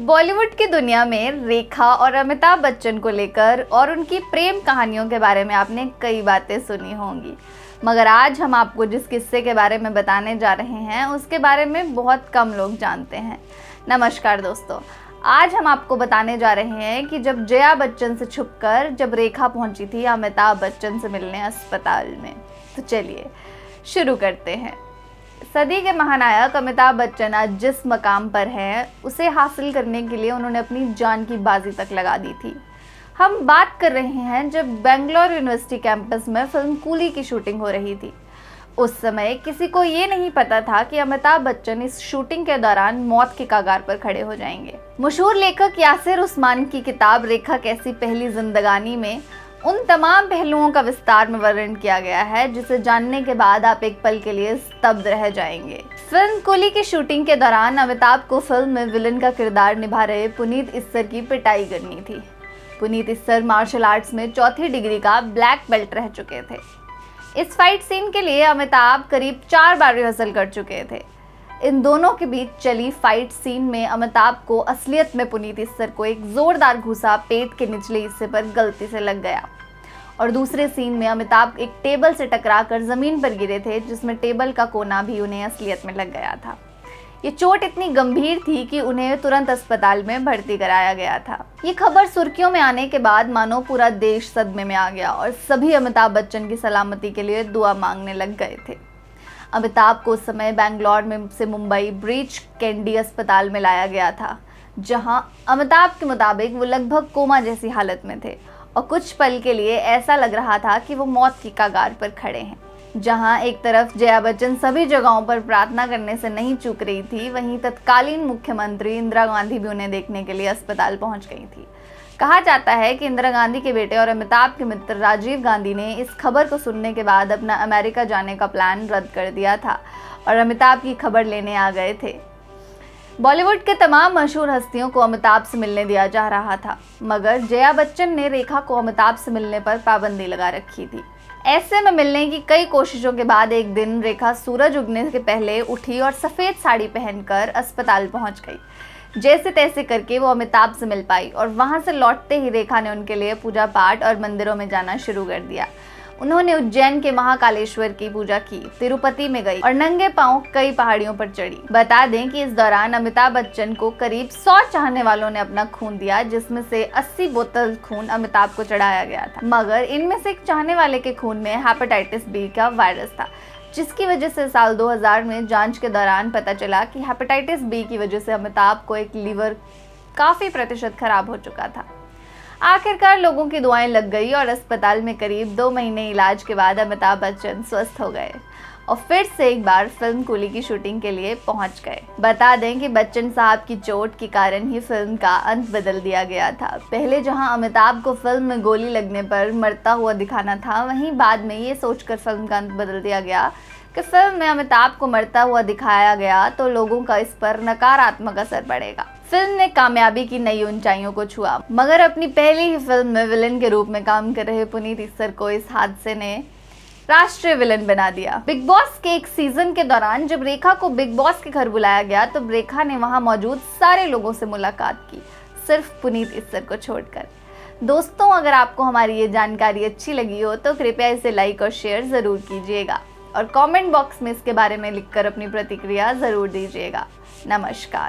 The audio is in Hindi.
बॉलीवुड की दुनिया में रेखा और अमिताभ बच्चन को लेकर और उनकी प्रेम कहानियों के बारे में आपने कई बातें सुनी होंगी, मगर आज हम आपको जिस किस्से के बारे में बताने जा रहे हैं उसके बारे में बहुत कम लोग जानते हैं। नमस्कार दोस्तों, आज हम आपको बताने जा रहे हैं कि जब जया बच्चन से छुपकर जब रेखा पहुंची थी अमिताभ बच्चन से मिलने अस्पताल में। तो चलिए शुरू करते हैं। सदी के महानायक अमिताभ बच्चन आज जिस मकाम पर हैं उसे हासिल करने के लिए उन्होंने अपनी जान की बाजी तक लगा दी थी। हम बात कर रहे हैं जब बेंगलोर यूनिवर्सिटी कैंपस में फिल्म कूली की शूटिंग हो रही थी। उस समय किसी को ये नहीं पता था कि अमिताभ बच्चन इस शूटिंग के दौरान मौत के कगार पर खड़े हो जाएंगे। मशहूर लेखक यासिर उस्मान की किताब रेखा कैसी पहली जिंदगानी में उन तमाम पहलुओं का विस्तार में वर्णन किया गया है जिसे जानने के बाद आप एक पल के लिए स्तब्ध रह जाएंगे। फिल्म कूली की शूटिंग के दौरान अमिताभ को फिल्म में विलन का किरदार निभा रहे पुनीत इस्सर की पिटाई करनी थी। पुनीत इस्सर मार्शल आर्ट्स में चौथी डिग्री का ब्लैक बेल्ट रह चुके थे। इस फाइट सीन के लिए अमिताभ करीब 4 बार रिहर्सल कर चुके थे। इन दोनों के बीच चली फाइट सीन में अमिताभ को असलियत में पुनीत इस्सर को एक जोरदार घूसा पेट के निचले हिस्से पर गलती से लग गया और दूसरे सीन में अमिताभ एक टेबल से टकराकर जमीन पर गिरे थे जिसमें टेबल का कोना भी उन्हें असलियत में लग गया था। ये चोट इतनी गंभीर थी कि उन्हें तुरंत अस्पताल में भर्ती कराया गया था। ये खबर सुर्खियों में आने के बाद मानो पूरा देश सदमे में आ गया और सभी अमिताभ बच्चन की सलामती के लिए दुआ मांगने लग गए थे। अमिताभ को उस समय बेंगलोर में से मुंबई ब्रीच कैंडी अस्पताल में लाया गया था, जहां अमिताभ के मुताबिक वो लगभग कोमा जैसी हालत में थे और कुछ पल के लिए ऐसा लग रहा था कि वो मौत की कगार पर खड़े हैं। जहां एक तरफ जया बच्चन सभी जगहों पर प्रार्थना करने से नहीं चूक रही थी, वहीं तत्कालीन मुख्यमंत्री इंदिरा गांधी भी उन्हें देखने के लिए अस्पताल पहुंच गई थी। कहा जाता है कि इंदिरा गांधी के बेटे और अमिताभ के मित्र राजीव गांधी ने इस खबर को सुनने के बाद अपना अमेरिका जाने का प्लान रद्द कर दिया था और अमिताभ की खबर लेने आ गए थे। बॉलीवुड के तमाम मशहूर हस्तियों को अमिताभ से मिलने दिया जा रहा था, मगर जया बच्चन ने रेखा को अमिताभ से मिलने पर पाबंदी लगा रखी थी। ऐसे में मिलने की कई कोशिशों के बाद एक दिन रेखा सूरज उगने के पहले उठी और सफ़ेद साड़ी पहनकर अस्पताल पहुंच गई। जैसे तैसे करके वो अमिताभ से मिल पाई और वहां से लौटते ही रेखा ने उनके लिए पूजा पाठ और मंदिरों में जाना शुरू कर दिया। उन्होंने उज्जैन के महाकालेश्वर की पूजा की, तिरुपति में गई और नंगे पांव कई पहाड़ियों पर चढ़ी। बता दें कि इस दौरान अमिताभ बच्चन को करीब 100 चाहने वालों ने अपना खून दिया, जिसमें से 80 बोतल खून अमिताभ को चढ़ाया गया था, मगर इनमें से एक चाहने वाले के खून में हेपेटाइटिस बी का वायरस था, जिसकी वजह से साल 2000 में जांच के दौरान पता चला कि हेपेटाइटिस बी की वजह से अमिताभ को एक लीवर काफ़ी प्रतिशत खराब हो चुका था। आखिरकार लोगों की दुआएं लग गई और अस्पताल में करीब 2 महीने इलाज के बाद अमिताभ बच्चन स्वस्थ हो गए और फिर से एक बार फिल्म कूली की शूटिंग के लिए पहुंच गए। बता दें कि बच्चन साहब की चोट के कारण ही फिल्म का अंत बदल दिया गया था। पहले जहां अमिताभ को फिल्म में गोली लगने पर मरता हुआ दिखाना था, वहीं बाद में ये सोचकर फिल्म का अंत बदल दिया गया कि फिल्म में अमिताभ को मरता हुआ दिखाया गया तो लोगों का इस पर नकारात्मक असर पड़ेगा। फिल्म ने कामयाबी की नई ऊंचाइयों को छुआ, मगर अपनी पहली ही फिल्म में विलन के रूप में काम कर रहे पुनीत इस्सर को इस हादसे ने राष्ट्रीय विलन बना दिया। बिग बॉस के एक सीजन के दौरान जब रेखा को बिग बॉस के घर बुलाया गया तो रेखा ने वहां मौजूद सारे लोगों से मुलाकात की, सिर्फ पुनीत इस्सर को छोड़कर। दोस्तों, अगर आपको हमारी ये जानकारी अच्छी लगी हो तो कृपया इसे लाइक और शेयर ज़रूर कीजिएगा और कमेंट बॉक्स में इसके बारे में लिखकर अपनी प्रतिक्रिया ज़रूर दीजिएगा। नमस्कार।